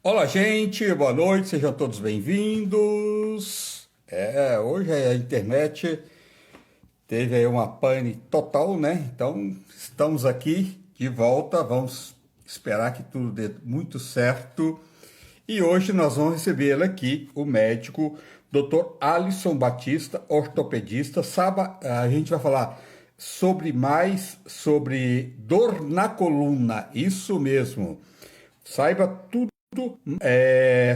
Olá, gente, boa noite, sejam todos bem-vindos. Hoje a internet teve aí uma pane total, né? Então, estamos aqui de volta, vamos esperar que tudo dê muito certo. E hoje nós vamos receber aqui o médico Dr. Alisson Batista, ortopedista. A gente vai falar sobre dor na coluna, isso mesmo. Saiba tudo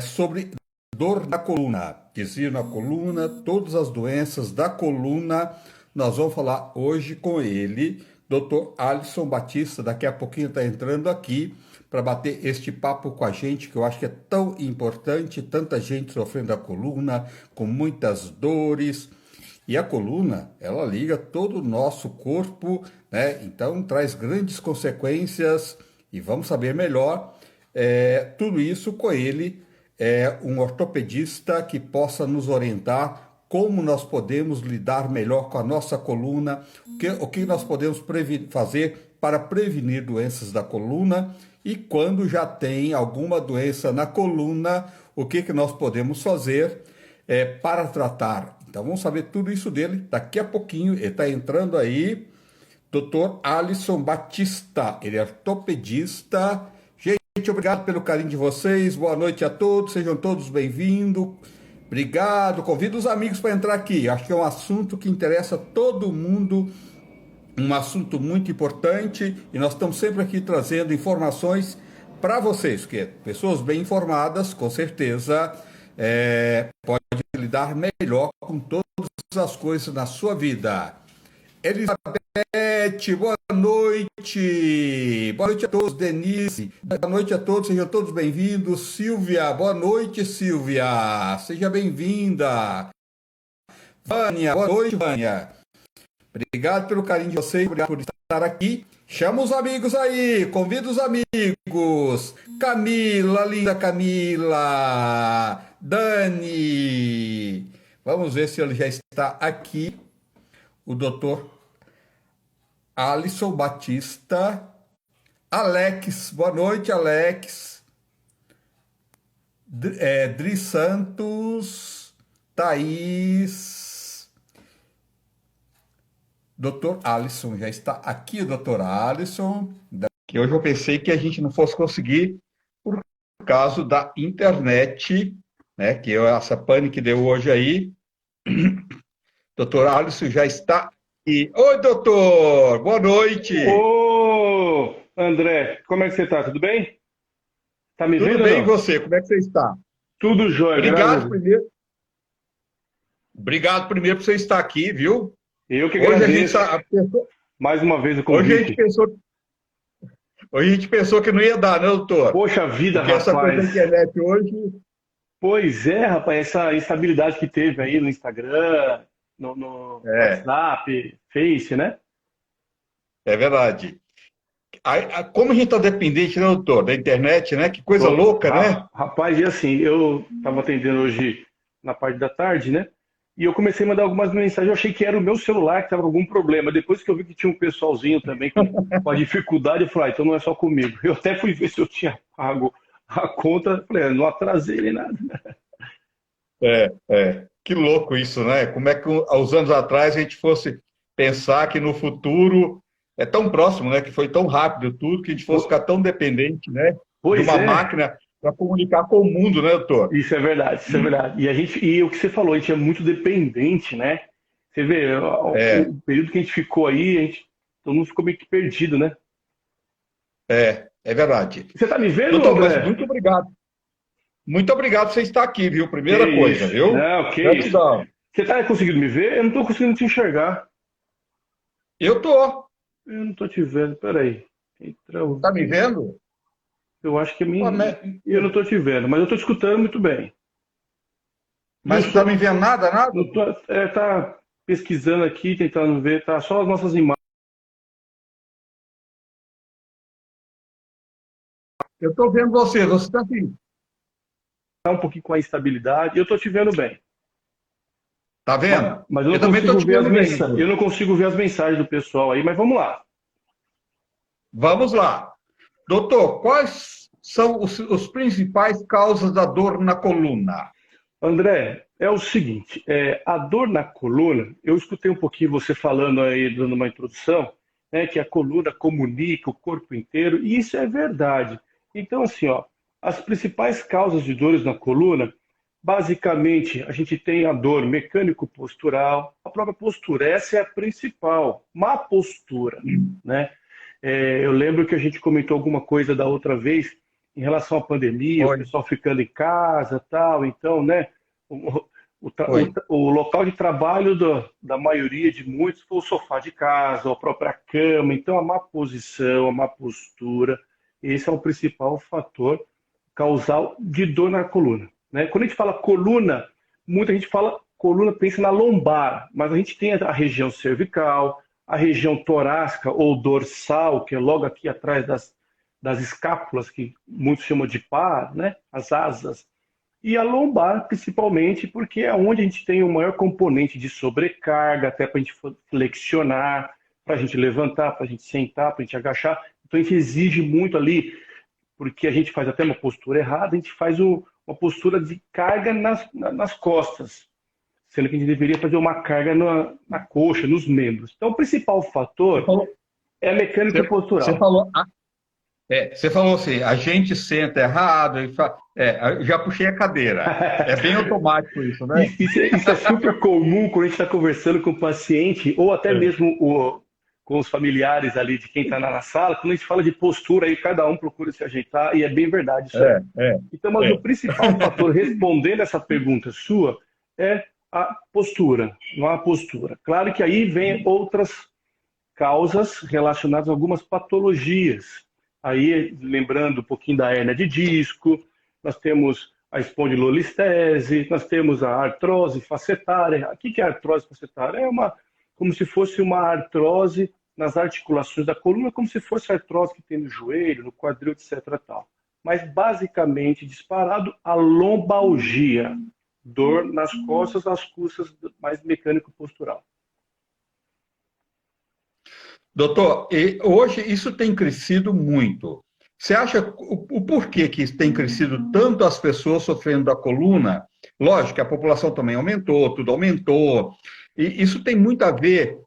sobre dor na coluna, desvio na coluna, todas as doenças da coluna. Nós vamos falar hoje com ele, Dr. Alisson Batista. Daqui a pouquinho está entrando aqui para bater este papo com a gente, que eu acho que é tão importante. Tanta gente sofrendo da coluna, com muitas dores. E a coluna, ela liga todo o nosso corpo, né? Então traz grandes consequências e vamos saber melhor tudo isso com ele, um ortopedista que possa nos orientar como nós podemos lidar melhor com a nossa coluna, o que nós podemos fazer para prevenir doenças da coluna e quando já tem alguma doença na coluna, o que nós podemos fazer para tratar. Então vamos saber tudo isso dele daqui a pouquinho. Ele está entrando aí, Dr. Alisson Batista, ele é ortopedista. Gente, obrigado pelo carinho de vocês. Boa noite a todos. Sejam todos bem-vindos. Obrigado. Convido os amigos para entrar aqui. Acho que é um assunto que interessa a todo mundo. Um assunto muito importante. E nós estamos sempre aqui trazendo informações para vocês, que pessoas bem informadas, com certeza, podem lidar melhor com todas as coisas na sua vida. Elizabeth, boa noite. Boa noite a todos. Denise, boa noite a todos. Sejam todos bem-vindos. Silvia, boa noite, Silvia. Seja bem-vinda. Vânia, boa noite, Vânia. Obrigado pelo carinho de vocês, obrigado por estar aqui. Chama os amigos aí, convida os amigos. Camila, linda Camila. Dani. Vamos ver se ele já está aqui. O doutor Alisson Batista. Alex, boa noite, Alex. Dri Santos, Thaís. Doutor Alisson já está aqui, doutor Alisson. Que hoje eu pensei que a gente não fosse conseguir por causa da internet, né? Que essa pane que deu hoje aí. Doutor Alisson já está aqui. Oi, doutor! Boa noite! Ô, André, como é que você está? Tudo bem? Tá me Tudo vendo ou bem, e não? você? Como é que você está? Tudo jóia, graças a Obrigado Deus. primeiro. Obrigado primeiro por você estar aqui, viu? Eu que Hoje a gente agradeço mais uma vez o hoje a gente convite. pensou que não ia dar, né, doutor? Poxa vida, Porque essa coisa da rapaz. internet hoje Pois é, rapaz, essa instabilidade que teve aí no Instagram, no é, WhatsApp, Face, né? é verdade. Como a gente está dependente, né, doutor, da internet, né? Que coisa louca, né? Rapaz, e assim, eu estava atendendo hoje na parte da tarde, né? E eu comecei a mandar algumas mensagens. Eu achei que era o meu celular que estava com algum problema. Depois que eu vi que tinha um pessoalzinho também com a dificuldade, eu falei, ah, então não é só comigo. Eu até fui ver se eu tinha pago a conta. Falei, não atrasei nem nada. Que louco isso, né? Como é que há uns anos atrás a gente fosse pensar que no futuro é tão próximo, né? Que foi tão rápido tudo que a gente fosse ficar tão dependente, né? De Pois uma é, máquina para comunicar com o mundo, né, doutor? isso é verdade, isso é verdade. E o que você falou, a gente é muito dependente, né? Você vê, É, o período que a gente ficou aí, todo mundo ficou meio que perdido, né? é verdade. Você tá me vendo, Doutor, mas André? muito obrigado. Muito obrigado por você estar aqui, viu? Que Primeira coisa, isso? viu? Não, que isso? Gratidão. Você tá conseguindo me ver? Eu não tô conseguindo te enxergar. Eu tô. Eu não tô te vendo, peraí. Entra ao Tá me vivo. vendo? Eu acho que é Pô, minha. Eu não tô te vendo, mas eu tô te escutando muito bem. Viu mas não tá só? me vendo nada, nada? Não tô, tá pesquisando aqui, tentando ver, tá só as nossas imagens. Eu tô vendo você, você tá aqui. Tá um pouquinho com a instabilidade. Eu tô te vendo bem. Tá Mas, vendo? mas eu não Eu também tô consigo te ver as vendo bem, mensagens. Eu doutor. não consigo ver as mensagens do pessoal aí, mas vamos lá. Vamos lá. Doutor, quais são os principais causas da dor na coluna? André, é o seguinte, a dor na coluna, eu escutei um pouquinho você falando aí, dando uma introdução, né, que a coluna comunica o corpo inteiro, e isso é verdade. Então, assim, ó, as principais causas de dores na coluna, basicamente, a gente tem a dor mecânico-postural, a própria postura, essa é a principal, má postura, né? Eu lembro que a gente comentou alguma coisa da outra vez em relação à pandemia, o Foi, pessoal ficando em casa, tal, então, né? O, foi. o local de trabalho da maioria de muitos foi o sofá de casa, a própria cama, então a má posição, a má postura, esse é o principal fator causal de dor na coluna, né? Quando a gente fala coluna, muita gente fala coluna, pensa na lombar, mas a gente tem a região cervical, a região torácica ou dorsal, que é logo aqui atrás das escápulas, que muitos chamam de par, né? As asas, e a lombar, principalmente, porque é onde a gente tem o maior componente de sobrecarga, até para a gente flexionar, para a gente levantar, para a gente sentar, para a gente agachar. Então a gente exige muito ali, porque a gente faz até uma postura errada, a gente faz uma postura de carga nas costas, sendo que a gente deveria fazer uma carga na coxa, nos membros. Então o principal Você fator falou, é a mecânica você postural. falou, você falou assim, a gente senta errado, já puxei a cadeira. É bem automático isso, né? Isso é super comum quando a gente está conversando com o paciente, ou até É, mesmo com os familiares ali de quem está na sala, quando a gente fala de postura, aí cada um procura se ajeitar, e é bem verdade isso aí. é, é, Então, mas o é. principal fator, respondendo essa pergunta sua, é a postura, não a postura. Claro que aí vem outras causas relacionadas a algumas patologias. Aí, lembrando um pouquinho da hérnia de disco, nós temos a espondilolistese, nós temos a artrose facetária. O que é a artrose facetária? Como se fosse uma artrose nas articulações da coluna, como se fosse a artrose que tem no joelho, no quadril, etc. Tal. Mas, basicamente, disparado, a lombalgia, dor nas costas, as costas mais mecânico-postural. Doutor, e hoje isso tem crescido muito. Você acha o porquê que tem crescido tanto as pessoas sofrendo da coluna? Lógico que a população também aumentou, tudo aumentou. E isso tem muito a ver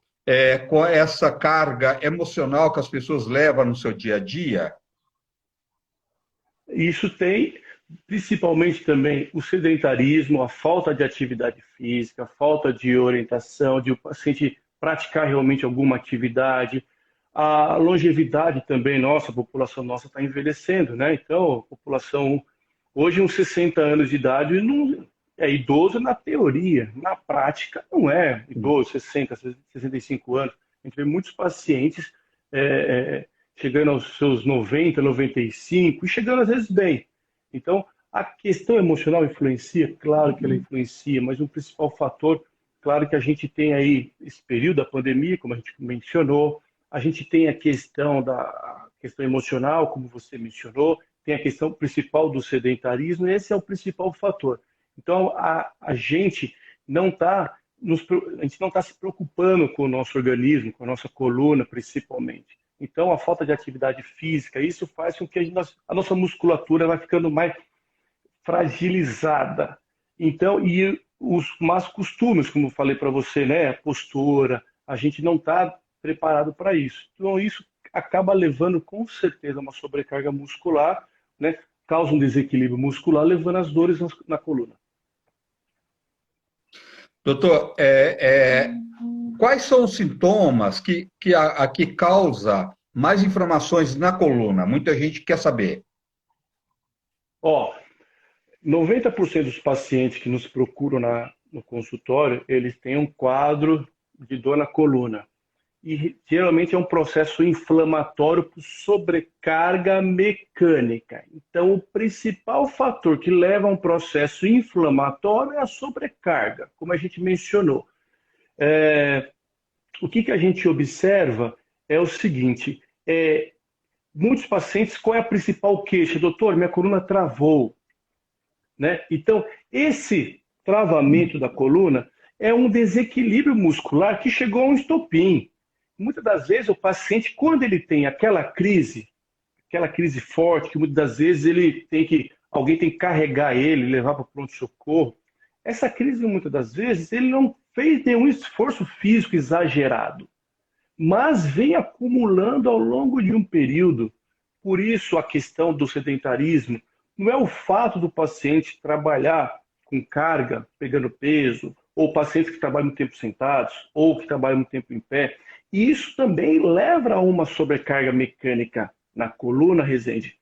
com essa carga emocional que as pessoas levam no seu dia a dia? Isso tem principalmente também o sedentarismo, a falta de atividade física, a falta de orientação, de o paciente praticar realmente alguma atividade. A longevidade também nossa, a população nossa está envelhecendo, né? Então, a população, hoje, uns 60 anos de idade, não é idoso na teoria, na prática não é idoso, 60, 65 anos. A gente vê muitos pacientes chegando aos seus 90, 95 e chegando às vezes bem. Então, a questão emocional influencia? Claro que ela influencia, mas o principal fator, claro que a gente tem aí esse período da pandemia, como a gente mencionou, a gente tem a questão da questão emocional, como você mencionou, tem a questão principal do sedentarismo, e esse é o principal fator. Então, a gente não está se preocupando com o nosso organismo, com a nossa coluna, principalmente. Então, a falta de atividade física, isso faz com que a nossa musculatura vai ficando mais fragilizada. Então, e os más costumes, como eu falei para você, né? A postura, a gente não está preparado para isso. Então, isso acaba levando, com certeza, uma sobrecarga muscular, né? Causa um desequilíbrio muscular, levando as dores na coluna. Doutor, quais são os sintomas que causa mais inflamações na coluna? Muita gente quer saber. Ó, 90% dos pacientes que nos procuram no consultório, eles têm um quadro de dor na coluna. E geralmente é um processo inflamatório por sobrecarga mecânica. Então, o principal fator que leva a um processo inflamatório é a sobrecarga, como a gente mencionou. O que a gente observa é o seguinte, muitos pacientes, qual é a principal queixa? Doutor, minha coluna travou. Né? Então, esse travamento da coluna é um desequilíbrio muscular que chegou a um estopim. Muitas das vezes o paciente, quando ele tem aquela crise aquela crise forte, que muitas das vezes alguém tem que carregar ele, levar para o pronto-socorro. Essa crise, muitas das vezes, ele não fez nenhum esforço físico exagerado, mas vem acumulando ao longo de um período. Por isso, a questão do sedentarismo não é o fato do paciente trabalhar com carga, pegando peso, ou pacientes que trabalham muito tempo sentados, ou que trabalham muito tempo em pé. E isso também leva a uma sobrecarga mecânica na coluna, Rezende.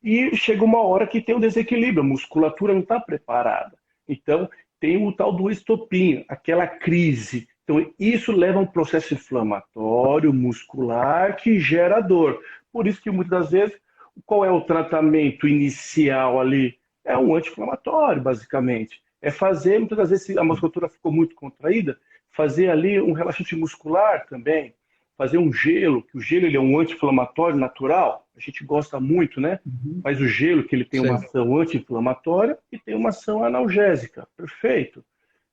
E chega uma hora que tem um desequilíbrio, a musculatura não está preparada. Então, tem o tal do estopim, aquela crise. Então, isso leva a um processo inflamatório muscular que gera dor. Por isso que muitas das vezes, qual é o tratamento inicial ali? É um anti-inflamatório, basicamente. É fazer, muitas das vezes, se a musculatura ficou muito contraída, fazer ali um relaxante muscular também, fazer um gelo, que o gelo ele é um anti-inflamatório natural, a gente gosta muito, né? Mas o gelo, que ele tem uma ação anti-inflamatória e tem uma ação analgésica. Perfeito.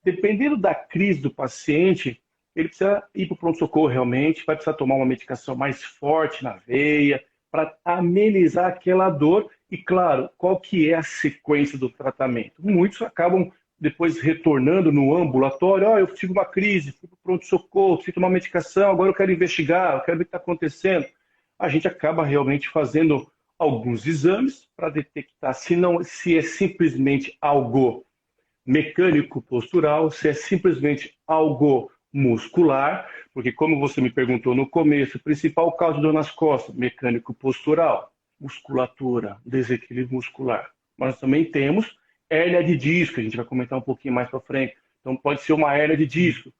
Dependendo da crise do paciente, ele precisa ir para o pronto-socorro realmente, vai precisar tomar uma medicação mais forte na veia, para amenizar aquela dor. E, claro, qual que é a sequência do tratamento? Muitos acabam depois retornando no ambulatório. Eu tive uma crise, fui para o pronto-socorro, preciso tomar medicação, agora eu quero investigar, eu quero ver o que está acontecendo. A gente acaba realmente fazendo alguns exames para detectar se é simplesmente algo mecânico postural, se é simplesmente algo muscular, porque como você me perguntou no começo, o principal causa de dor nas costas, mecânico postural, musculatura, desequilíbrio muscular. Mas também temos hérnia de disco, a gente vai comentar um pouquinho mais para frente. Então pode ser uma hérnia de disco,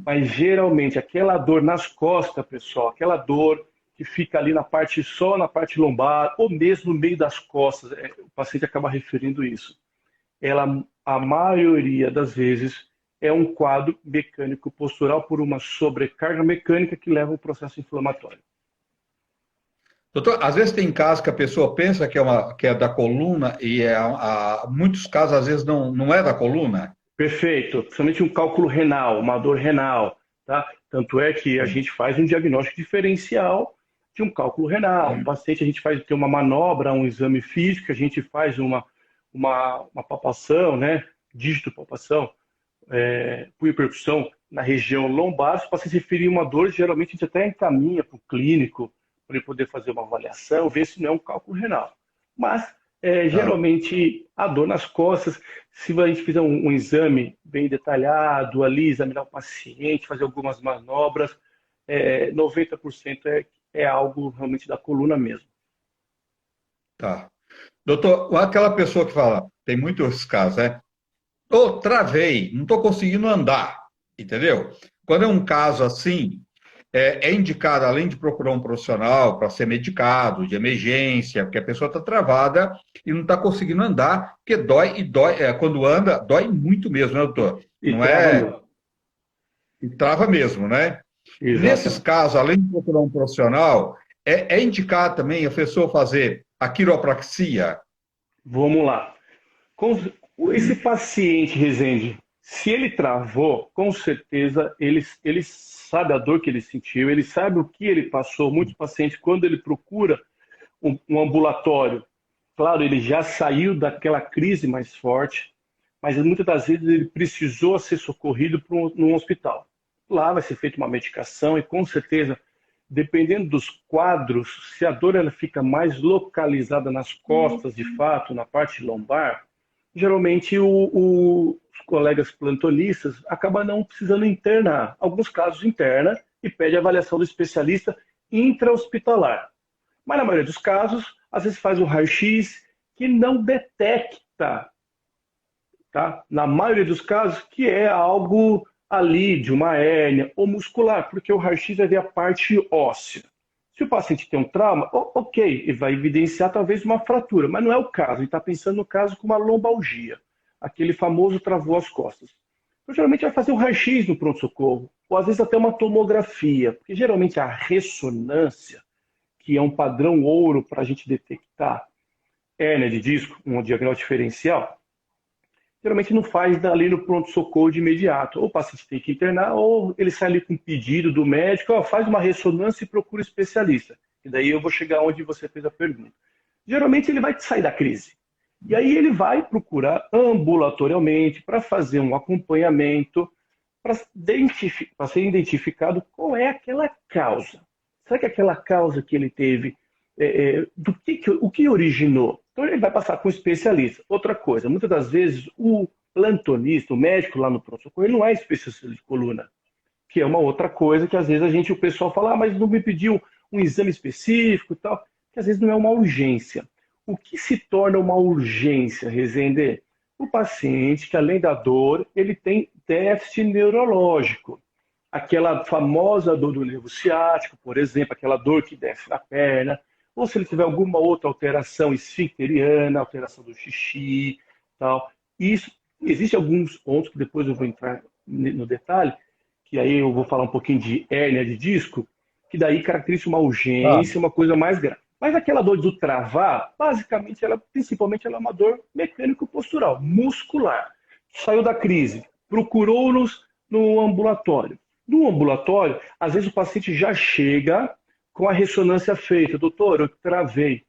mas geralmente aquela dor nas costas, pessoal, aquela dor que fica ali só na parte lombar, ou mesmo no meio das costas, o paciente acaba referindo isso. A maioria das vezes, é um quadro mecânico postural por uma sobrecarga mecânica que leva ao processo inflamatório. Doutor, às vezes tem casos que a pessoa pensa que é da coluna e muitos casos, às vezes, não é da coluna. Perfeito. Principalmente um cálculo renal, uma dor renal. Tá? Tanto é que a gente faz um diagnóstico diferencial de um cálculo renal. O paciente, a gente tem uma manobra, um exame físico, a gente faz uma palpação, né? Dígito-palpação, punho percussão na região lombar. Se o paciente referir uma dor, geralmente a gente até encaminha para o clínico para ele poder fazer uma avaliação, ver se não é um cálculo renal. Mas, geralmente, a dor nas costas, se a gente fizer um exame bem detalhado ali, examinar o paciente, fazer algumas manobras, 90% é algo realmente da coluna mesmo. Tá. Doutor, aquela pessoa que fala, tem muitos casos, né? Travei, não estou conseguindo andar, entendeu? Quando é um caso assim, é indicado, além de procurar um profissional para ser medicado, de emergência, porque a pessoa está travada e não está conseguindo andar, porque dói e dói. Quando anda, dói muito mesmo, né, doutor? Não é? E trava mesmo, né? Exato. Nesses casos, além de procurar um profissional, é indicado também a pessoa fazer a quiropraxia? Vamos lá. Esse paciente, Rezende, se ele travou, com certeza ele sabe a dor que ele sentiu, ele sabe o que ele passou. Muitos pacientes, quando ele procura um ambulatório, claro, ele já saiu daquela crise mais forte, mas muitas das vezes ele precisou ser socorrido num hospital. Lá vai ser feita uma medicação e, com certeza, dependendo dos quadros, se a dor ela fica mais localizada nas costas, de fato, na parte lombar, geralmente os colegas plantonistas acabam não precisando internar. Alguns casos interna e pede avaliação do especialista intra-hospitalar. Mas na maioria dos casos, às vezes faz um raio-x que não detecta, tá? Na maioria dos casos, que é algo ali de uma hérnia ou muscular, porque o raio-x vai ver a parte óssea. Se o paciente tem um trauma, ok, ele vai evidenciar talvez uma fratura, mas não é o caso. Ele está pensando no caso com uma lombalgia, aquele famoso travou as costas. Então, geralmente vai fazer um raio-x no pronto-socorro, ou às vezes até uma tomografia, porque geralmente a ressonância, que é um padrão ouro para a gente detectar hérnia de disco, um diagnóstico diferencial, geralmente não faz ali no pronto-socorro de imediato. Ou o paciente tem que internar, ou ele sai ali com um pedido do médico, faz uma ressonância e procura especialista. E daí eu vou chegar onde você fez a pergunta. Geralmente ele vai sair da crise. E aí ele vai procurar ambulatorialmente para fazer um acompanhamento, para ser identificado qual é aquela causa. Será que aquela causa que ele teve, o que originou? Então ele vai passar com um especialista. Outra coisa, muitas das vezes o plantonista, o médico lá no pronto-socorro, ele não é especialista de coluna, que é uma outra coisa que às vezes o pessoal fala, mas não me pediu um exame específico e tal, que às vezes não é uma urgência. O que se torna uma urgência, Rezende? O paciente que, além da dor, ele tem déficit neurológico. Aquela famosa dor do nervo ciático, por exemplo, aquela dor que desce na perna, ou se ele tiver alguma outra alteração esfincteriana, alteração do xixi, tal. Isso, existem alguns pontos que depois eu vou entrar no detalhe, que aí eu vou falar um pouquinho de hérnia de disco, que daí caracteriza uma urgência, uma coisa mais grave. Mas aquela dor do travar, basicamente, principalmente, ela é uma dor mecânico-postural, muscular. Saiu da crise, procurou-nos no ambulatório. No ambulatório, às vezes o paciente já chega com a ressonância feita. Doutor, eu travei,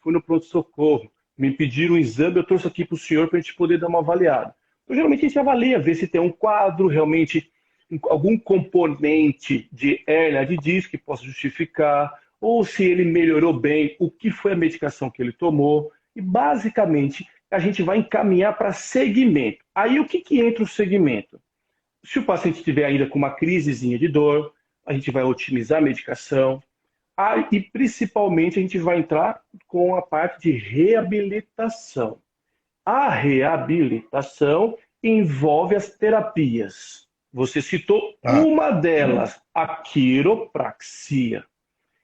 fui no pronto-socorro, me pediram um exame, eu trouxe aqui para o senhor para a gente poder dar uma avaliada. Então, geralmente, a gente avalia, vê se tem um quadro, realmente, algum componente de hérnia de disco que possa justificar, ou se ele melhorou bem, o que foi a medicação que ele tomou. E, basicamente, a gente vai encaminhar para segmento. Aí, o que entra o segmento? Se o paciente estiver ainda com uma crisezinha de dor, a gente vai otimizar a medicação. E, principalmente, a gente vai entrar com a parte de reabilitação. A reabilitação envolve as terapias. Você citou uma delas, a quiropraxia.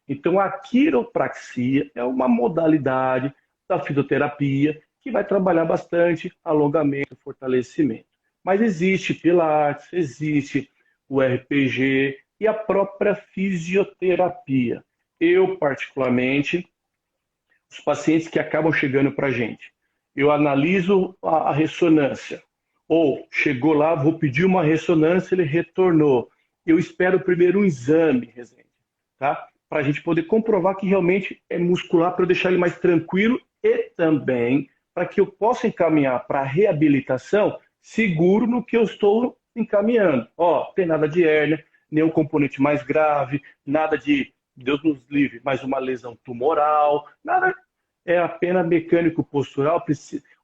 Então, a quiropraxia é uma modalidade da fisioterapia que vai trabalhar bastante alongamento, fortalecimento. Mas existe Pilates, existe o RPG e a própria fisioterapia. Eu, particularmente, os pacientes que acabam chegando para a gente, eu analiso a ressonância. Ou chegou lá, vou pedir uma ressonância, ele retornou. Eu espero primeiro um exame, Rezende, tá? Para a gente poder comprovar que realmente é muscular, para eu deixar ele mais tranquilo e também para que eu possa encaminhar para a reabilitação seguro no que eu estou encaminhando. Tem nada de hérnia, nenhum componente mais grave, nada de, Deus nos livre, mais uma lesão tumoral, nada, é apenas mecânico-postural.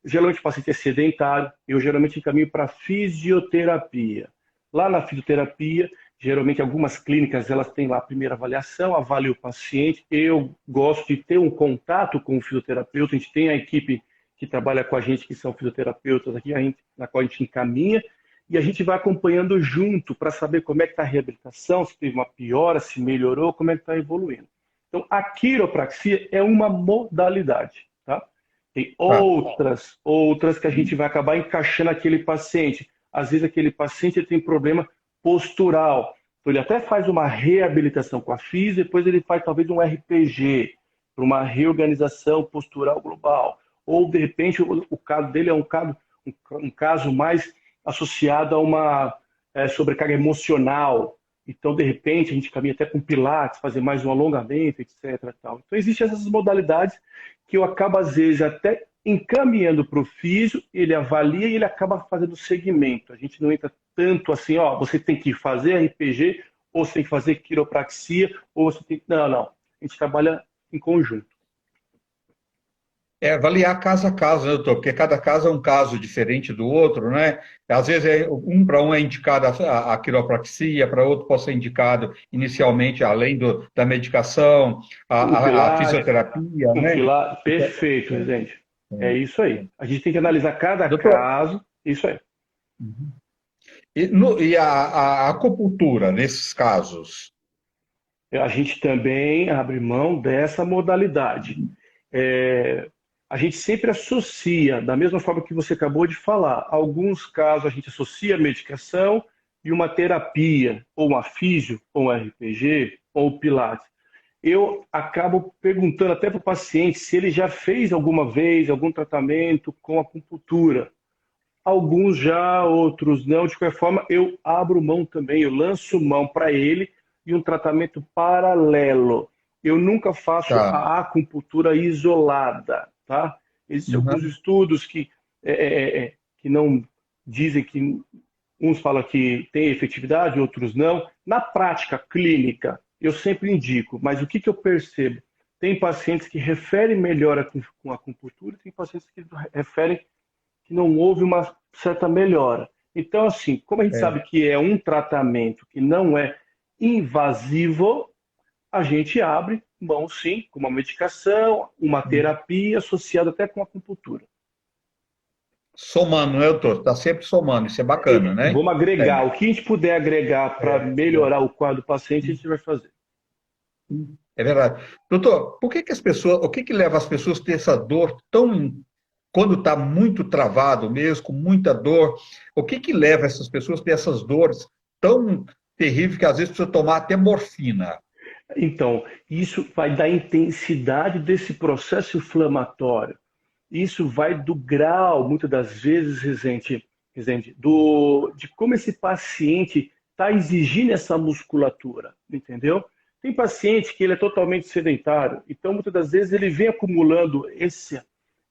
Geralmente o paciente é sedentário, eu geralmente encaminho para fisioterapia. Lá na fisioterapia, geralmente algumas clínicas elas têm lá a primeira avaliação, avalia o paciente. Eu gosto de ter um contato com o fisioterapeuta, a gente tem a equipe que trabalha com a gente, que são fisioterapeutas aqui, na qual a gente encaminha, e a gente vai acompanhando junto para saber como é que está a reabilitação, se teve uma piora, se melhorou, como é que está evoluindo. Então, a quiropraxia é uma modalidade, tá? Tem outras que a gente vai acabar encaixando aquele paciente. Às vezes aquele paciente tem problema postural. Então, ele até faz uma reabilitação com a FIS, depois ele faz talvez um RPG, para uma reorganização postural global. Ou, de repente, o caso dele é um caso mais associado a uma sobrecarga emocional. Então, de repente, a gente caminha até com pilates, fazer mais um alongamento, etc. Tal. Então, existem essas modalidades que eu acabo, às vezes, até encaminhando para o físio, ele avalia e ele acaba fazendo segmento. A gente não entra tanto assim, você tem que fazer RPG, ou você tem que fazer quiropraxia, ou você tem que... Não. A gente trabalha em conjunto. Avaliar caso a caso, né, doutor? Porque cada caso é um caso diferente do outro, né? Às vezes, para um é indicada a quiropraxia, para outro pode ser indicado inicialmente, além da medicação, a fisioterapia, né? Perfeito, Rezende. É isso aí. A gente tem que analisar cada doutor, caso, isso aí. E a acupuntura, nesses casos? A gente também abre mão dessa modalidade. A gente sempre associa, da mesma forma que você acabou de falar, alguns casos a gente associa a medicação e uma terapia, ou uma físio, ou um RPG, ou pilates. Eu acabo perguntando até para o paciente se ele já fez alguma vez algum tratamento com acupuntura. Alguns já, outros não. De qualquer forma, eu abro mão também, eu lanço mão para ele de um tratamento paralelo. Eu nunca faço Tá. a acupuntura isolada, tá? Existem alguns Uhum. estudos que não dizem que uns falam que tem efetividade, outros não. Na prática clínica, eu sempre indico, mas o que que eu percebo? Tem pacientes que referem melhor com a acupuntura, tem pacientes que referem que não houve uma certa melhora. Então, assim, como a gente É. sabe que é um tratamento que não é invasivo, a gente abre mão, sim, com uma medicação, uma terapia associada até com acupuntura. Somando, né, doutor? Está sempre somando, isso é bacana, né? Vamos É, agregar. O que a gente puder agregar para é. melhorar o quadro do paciente, a gente vai fazer. É verdade. Doutor, por que que as pessoas, o que que leva as pessoas a ter essa dor tão, quando está muito travado mesmo, com muita dor, o que que leva essas pessoas a ter essas dores tão terríveis que às vezes precisa tomar até morfina? Então, isso vai da intensidade desse processo inflamatório. Isso vai do grau, muitas das vezes, Rezende, de como esse paciente está exigindo essa musculatura, entendeu? Tem paciente que ele é totalmente sedentário, então muitas das vezes ele vem acumulando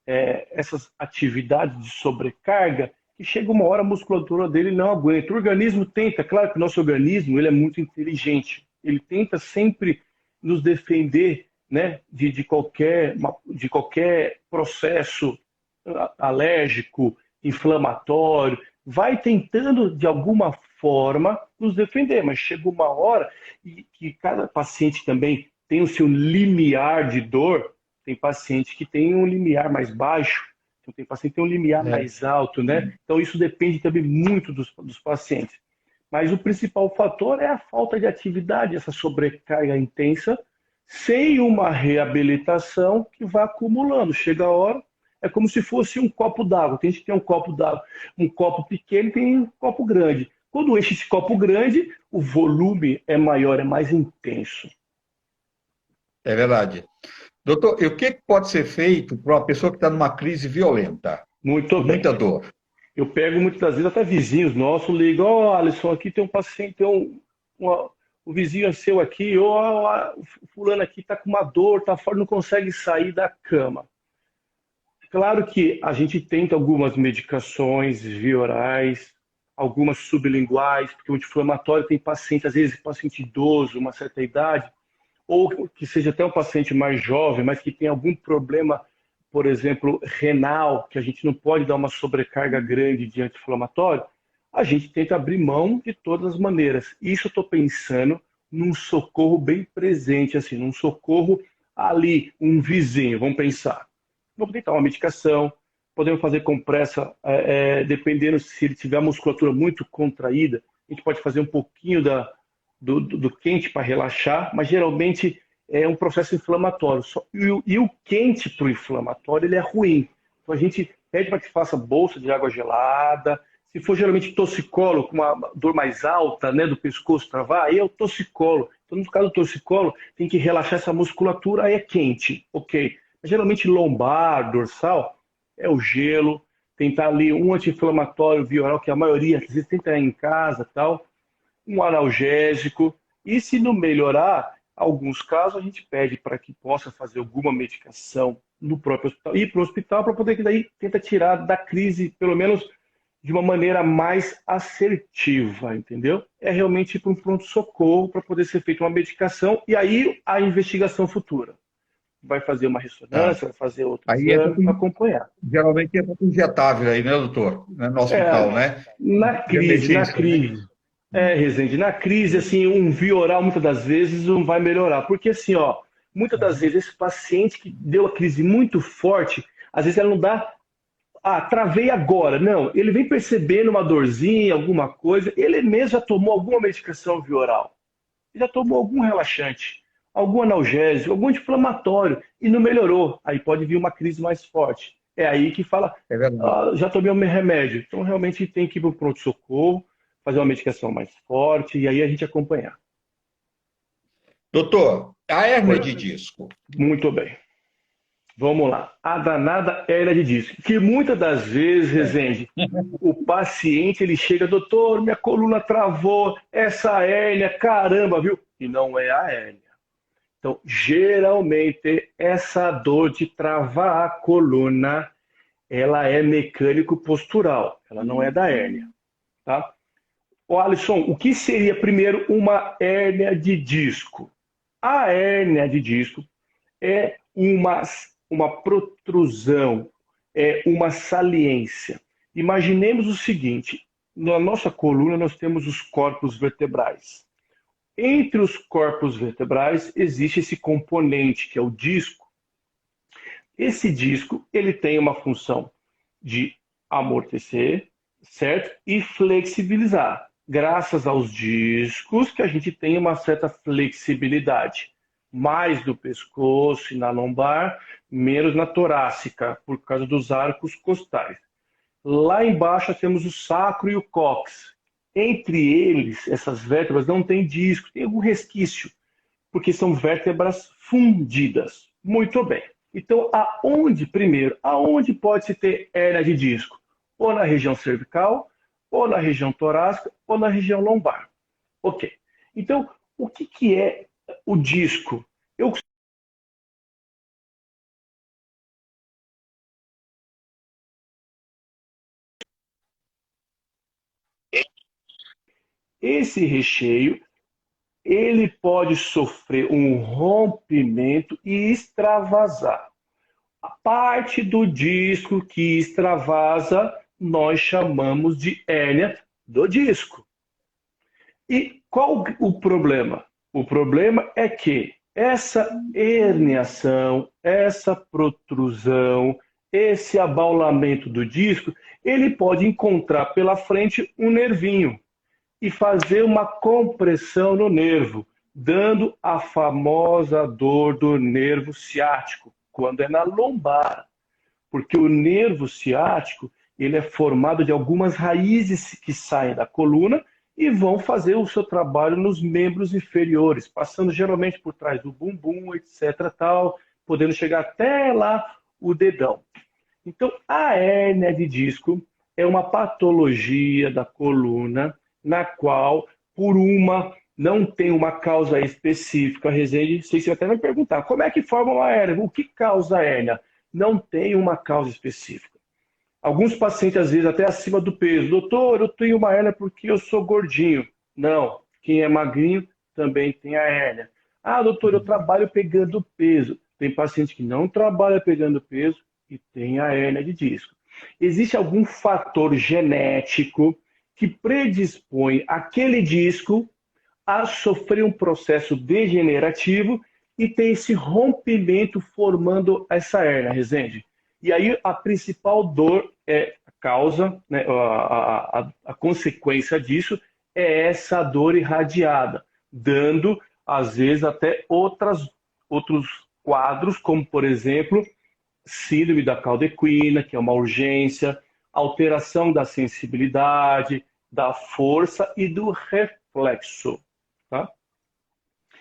essas atividades de sobrecarga que chega uma hora a musculatura dele não aguenta. O organismo tenta, claro que o nosso organismo ele é muito inteligente, ele tenta sempre nos defender, né, de qualquer processo alérgico, inflamatório, vai tentando de alguma forma nos defender, mas chega uma hora que cada paciente também tem o seu limiar de dor. Tem paciente que tem um limiar mais baixo, então tem paciente que tem um limiar É, mais alto, né? Então isso depende também muito dos pacientes. Mas o principal fator é a falta de atividade, essa sobrecarga intensa, sem uma reabilitação que vai acumulando. Chega a hora, é como se fosse um copo d'água. Tem gente que tem um copo d'água, um copo pequeno e tem um copo grande. Quando enche esse copo grande, o volume é maior, é mais intenso. é verdade. Doutor, e o que que pode ser feito para uma pessoa que está numa crise violenta, Muito com bem. muita dor? Eu pego muitas das vezes até vizinhos nossos, ligam, ó, Alisson, aqui tem um paciente, o vizinho é seu aqui, ó, o fulano aqui tá com uma dor, tá fora, não consegue sair da cama. Claro que a gente tenta algumas medicações via orais, algumas sublinguais, porque o anti-inflamatório tem paciente, às vezes paciente idoso, uma certa idade, ou que seja até um paciente mais jovem, mas que tem algum problema, por exemplo, renal, que a gente não pode dar uma sobrecarga grande de anti-inflamatório, a gente tenta abrir mão de todas as maneiras. Isso eu estou pensando num socorro bem presente, assim, num socorro ali, um vizinho, vamos pensar. Vamos tentar uma medicação, podemos fazer compressa, dependendo se ele tiver a musculatura muito contraída, a gente pode fazer um pouquinho do quente para relaxar, mas geralmente é um processo inflamatório. E o quente para o inflamatório ele é ruim. Então a gente pede para que faça bolsa de água gelada. Se for geralmente torcicolo, com uma dor mais alta, né, do pescoço travar, aí é o torcicolo. Então, no caso do torcicolo, tem que relaxar essa musculatura, aí é quente, ok. Mas, geralmente lombar, dorsal, é o gelo, tentar ali um anti-inflamatório via oral, que a maioria, às vezes, tenta em casa tal, um analgésico. E se não melhorar, alguns casos a gente pede para que possa fazer alguma medicação no próprio hospital, ir para o hospital para poder que daí tenta tirar da crise, pelo menos de uma maneira mais assertiva, entendeu? É realmente ir para um pronto-socorro para poder ser feita uma medicação e aí a investigação futura. Vai fazer uma Tá. ressonância, vai fazer outro Aí entra exame para acompanhar. geralmente entra com injetável aí, né, doutor? Né, no hospital, É, né? na De crise, na emergência, né? crise. Rezende, na crise, assim, um via oral muitas das vezes não vai melhorar. Porque, assim, ó, muitas das vezes esse paciente que deu a crise muito forte, às vezes ela não dá, travei agora. Não, ele vem percebendo uma dorzinha, alguma coisa, ele mesmo já tomou alguma medicação via oral, já tomou algum relaxante, algum analgésico, algum anti-inflamatório e não melhorou. Aí pode vir uma crise mais forte. É aí que fala, É verdade. já tomei o meu remédio. Então realmente tem que ir para o pronto-socorro, fazer uma medicação mais forte e aí a gente acompanhar. Doutor, a hérnia Oi. de disco. Muito bem. Vamos lá. A danada hérnia de disco. Que muitas das vezes, Rezende, o paciente ele chega, doutor, minha coluna travou, essa hérnia, caramba, viu? E não é a hérnia. Então, geralmente, essa dor de travar a coluna, ela é mecânico-postural, ela não é da hérnia, tá? Ô, Alisson, o que seria primeiro uma hérnia de disco? A hérnia de disco é uma protrusão, é uma saliência. Imaginemos o seguinte: na nossa coluna nós temos os corpos vertebrais. Entre os corpos vertebrais existe esse componente que é o disco. Esse disco ele tem uma função de amortecer, certo? E flexibilizar. Graças aos discos que a gente tem uma certa flexibilidade. Mais no pescoço e na lombar, menos na torácica, por causa dos arcos costais. Lá embaixo nós temos o sacro e o cóccix. Entre eles, essas vértebras não tem disco, tem algum resquício, porque são vértebras fundidas. Muito bem. Então, aonde pode-se ter hérnia de disco? Ou na região cervical, ou na região torácica, ou na região lombar. Ok. Então, o que é o disco? Esse recheio ele pode sofrer um rompimento e extravasar. A parte do disco que extravasa, nós chamamos de hérnia do disco. E qual o problema? O problema é que essa herniação, essa protrusão, esse abaulamento do disco, ele pode encontrar pela frente um nervinho e fazer uma compressão no nervo, dando a famosa dor do nervo ciático, quando é na lombar. Porque o nervo ciático ele é formado de algumas raízes que saem da coluna e vão fazer o seu trabalho nos membros inferiores, passando geralmente por trás do bumbum, etc., tal, podendo chegar até lá o dedão. Então, a hérnia de disco é uma patologia da coluna na qual, não tem uma causa específica, Rezende, você até vai perguntar, como é que forma uma hérnia? O que causa a hérnia? Não tem uma causa específica. Alguns pacientes, às vezes, até acima do peso, doutor, eu tenho uma hérnia porque eu sou gordinho. Não, quem é magrinho também tem a hérnia. Ah, doutor, eu trabalho pegando peso. Tem paciente que não trabalha pegando peso e tem a hérnia de disco. Existe algum fator genético que predispõe aquele disco a sofrer um processo degenerativo e tem esse rompimento formando essa hérnia, Rezende. E aí a principal dor é a causa, né, a consequência disso é essa dor irradiada, dando, às vezes, até outros quadros, como, por exemplo, síndrome da caudequina, que é uma urgência, alteração da sensibilidade, da força e do reflexo. Tá?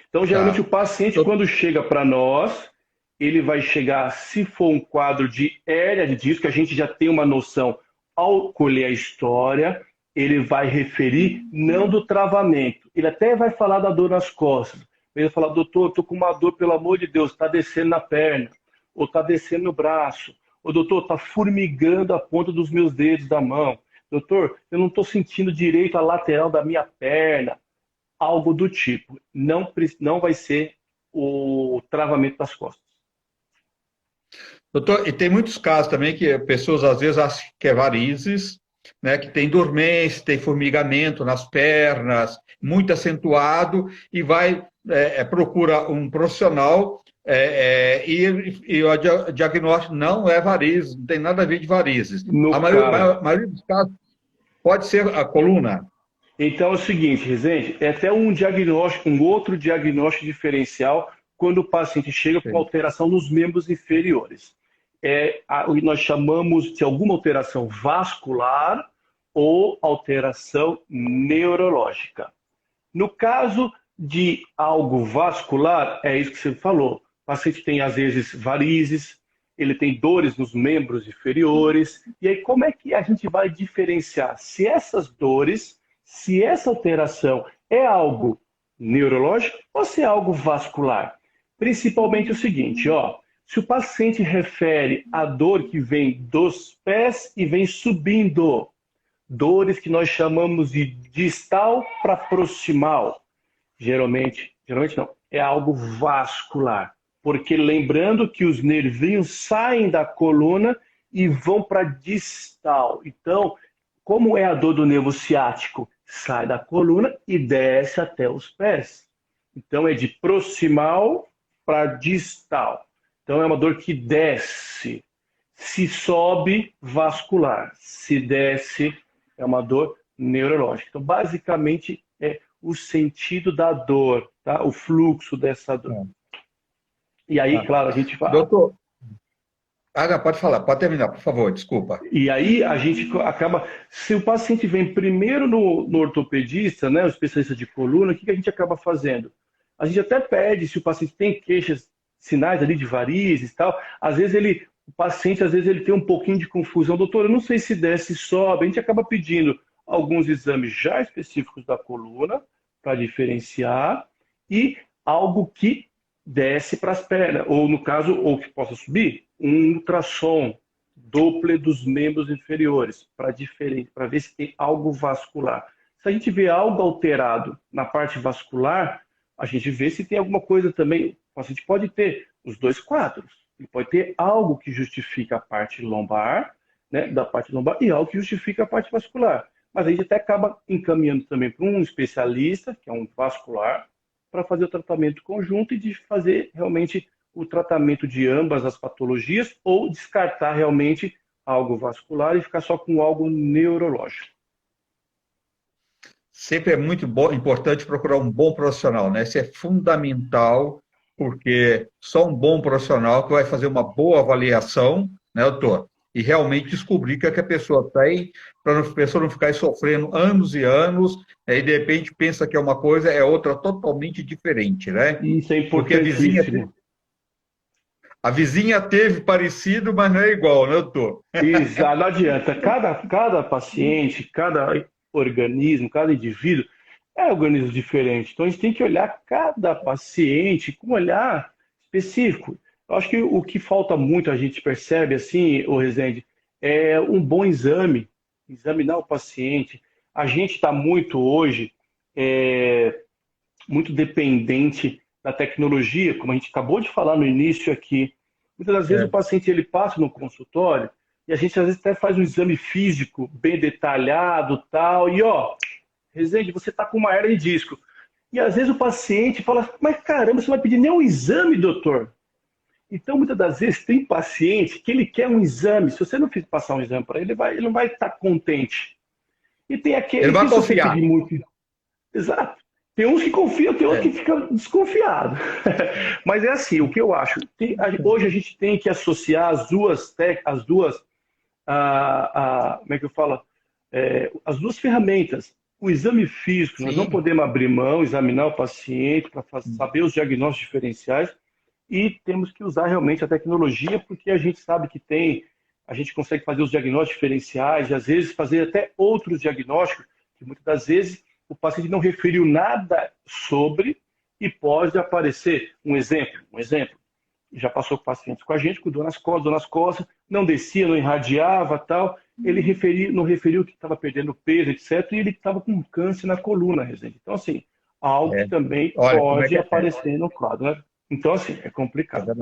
Então, geralmente, Tá. o paciente, quando chega para nós, ele vai chegar, se for um quadro de hérnia de disco, a gente já tem uma noção ao colher a história, ele vai referir não do travamento. Ele até vai falar da dor nas costas. Ele vai falar, doutor, estou com uma dor, pelo amor de Deus, está descendo na perna, ou está descendo no braço, ou doutor, está formigando a ponta dos meus dedos da mão. Doutor, eu não estou sentindo direito a lateral da minha perna. Algo do tipo. Não vai ser o travamento das costas. Doutor, e tem muitos casos também que pessoas às vezes acham que é varizes, né, que tem dormência, tem formigamento nas pernas, muito acentuado, e procura um profissional e o diagnóstico não é varizes, não tem nada a ver de varizes. A maioria dos casos pode ser a coluna. Então é o seguinte, Rezende, é até um outro diagnóstico diferencial quando o paciente chega com alteração nos membros inferiores. Nós chamamos de alguma alteração vascular ou alteração neurológica. No caso de algo vascular, é isso que você falou. O paciente tem, às vezes, varizes, ele tem dores nos membros inferiores. E aí, como é que a gente vai diferenciar se essa alteração é algo neurológico ou se é algo vascular? Principalmente o seguinte, ó, se o paciente refere a dor que vem dos pés e vem subindo, dores que nós chamamos de distal para proximal, geralmente não, é algo vascular. Porque lembrando que os nervinhos saem da coluna e vão para distal. Então, como é a dor do nervo ciático? Sai da coluna e desce até os pés. Então, é de proximal para distal. Então, é uma dor que desce. Se sobe, vascular. Se desce, é uma dor neurológica. Então, basicamente, é o sentido da dor, tá? O fluxo dessa dor. E aí, claro, a gente fala. Doutor, não, pode falar, pode terminar, por favor, desculpa. E aí a gente acaba. Se o paciente vem primeiro no ortopedista, né, o especialista de coluna, o que a gente acaba fazendo? A gente até pede se o paciente tem queixas, sinais ali de varizes e tal. Às vezes o paciente tem um pouquinho de confusão. Doutor, eu não sei se desce e sobe. A gente acaba pedindo alguns exames já específicos da coluna para diferenciar e algo que desce para as pernas, ou no caso, ou que possa subir, um ultrassom Doppler dos membros inferiores, para ver se tem algo vascular. Se a gente vê algo alterado na parte vascular, a gente vê se tem alguma coisa também. O paciente pode ter os dois quadros. Ele pode ter algo que justifica a parte lombar, né, da parte lombar, e algo que justifica a parte vascular. Mas a gente até acaba encaminhando também para um especialista, que é um vascular, para fazer o tratamento conjunto e de fazer realmente o tratamento de ambas as patologias ou descartar realmente algo vascular e ficar só com algo neurológico. Sempre é muito importante procurar um bom profissional, né? Isso é fundamental, porque só um bom profissional que vai fazer uma boa avaliação, né, doutor? E realmente descobrir o que, é que a pessoa tem, para a pessoa não ficar sofrendo anos e anos, e de repente pensa que é uma coisa, é outra totalmente diferente, né? Isso é Porque importantíssimo. a vizinha teve parecido, mas não é igual, né, doutor? Exato, não adianta. Cada paciente, cada organismo, cada indivíduo é um organismo diferente. Então a gente tem que olhar cada paciente com um olhar específico. Eu acho que o que falta muito, a gente percebe assim, o Rezende, é um bom exame, examinar o paciente. A gente está muito hoje, muito dependente da tecnologia, como a gente acabou de falar no início aqui. Muitas das vezes o paciente ele passa no consultório e a gente às vezes até faz um exame físico bem detalhado, tal, e ó, Rezende, você está com uma hernia de disco. E às vezes o paciente fala, mas caramba, você não vai pedir nem um exame, doutor? Então, muitas das vezes, tem paciente que ele quer um exame. Se você não passar um exame para ele, ele não vai estar contente. E tem aquele ele vai que você confiar. pedir muito. Exato. Tem uns que confiam, tem outros que ficam desconfiados. Mas é assim, o que eu acho. Hoje a gente tem que associar como é que eu falo? As duas ferramentas. O exame físico, nós não podemos abrir mão, examinar o paciente para saber os diagnósticos diferenciais e temos que usar realmente a tecnologia porque a gente sabe que a gente consegue fazer os diagnósticos diferenciais e às vezes fazer até outros diagnósticos que muitas das vezes o paciente não referiu nada sobre e pode aparecer. Um exemplo, já passou pacientes com a gente, com dor nas costas, não descia, não irradiava, tal. Ele não referiu que estava perdendo peso, etc. E ele estava com câncer na coluna, Rezende. Então, assim, algo que também pode aparecer no quadro, né? Então, assim, é complicado.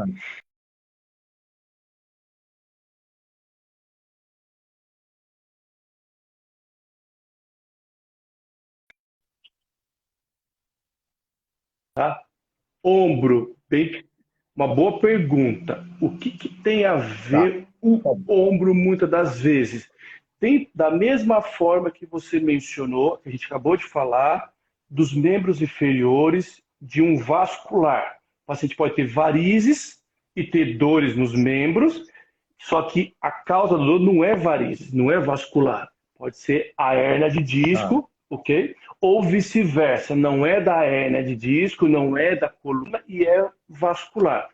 Tá? Ombro, uma boa pergunta. O que tem a ver o ombro muitas das vezes? Tem da mesma forma que você mencionou, que a gente acabou de falar, dos membros inferiores de um vascular. O paciente pode ter varizes e ter dores nos membros, só que a causa da dor não é varizes, não é vascular. Pode ser a hérnia de disco, ok? Ou vice-versa, não é da hérnia de disco, não é da coluna e é vascular.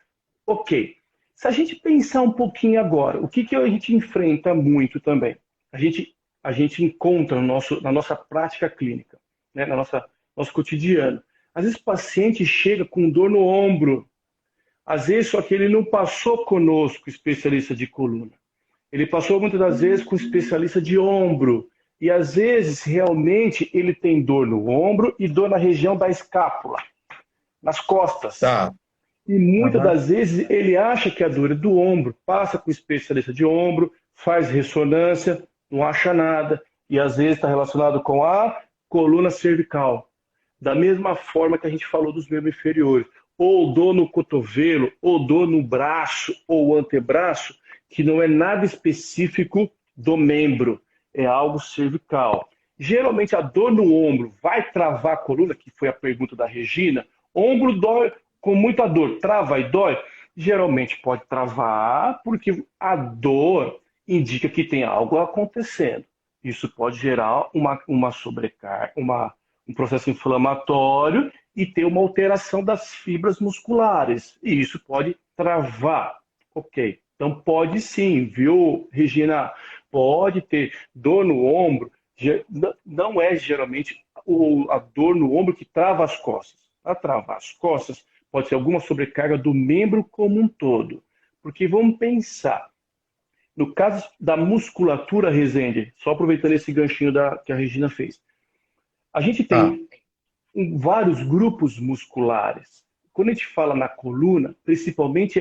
Ok. Se a gente pensar um pouquinho agora, o que a gente enfrenta muito também? A gente encontra na nossa prática clínica, né? Nosso cotidiano. Às vezes o paciente chega com dor no ombro Às vezes, só que ele não passou conosco, especialista de coluna. Ele passou muitas das vezes com especialista de ombro. E às vezes, realmente, ele tem dor no ombro e dor na região da escápula, nas costas. Tá. E muitas Aham. das vezes ele acha que a dor é do ombro, passa com o especialista de ombro, faz ressonância, não acha nada. E às vezes está relacionado com a coluna cervical. Da mesma forma que a gente falou dos membros inferiores. Ou dor no cotovelo, ou dor no braço ou antebraço, que não é nada específico do membro, é algo cervical. Geralmente a dor no ombro vai travar a coluna, que foi a pergunta da Regina. Ombro dói com muita dor, trava e dói? Geralmente pode travar, porque a dor indica que tem algo acontecendo. Isso pode gerar uma sobrecarga, um processo inflamatório e ter uma alteração das fibras musculares. E isso pode travar. Ok. Então pode sim, viu, Regina? Pode ter dor no ombro. Não é geralmente a dor no ombro que trava as costas. Para travar as costas, pode ser alguma sobrecarga do membro como um todo. Porque vamos pensar, no caso da musculatura, Rezende, só aproveitando esse ganchinho que a Regina fez, a gente Tá. tem vários grupos musculares. Quando a gente fala na coluna, principalmente,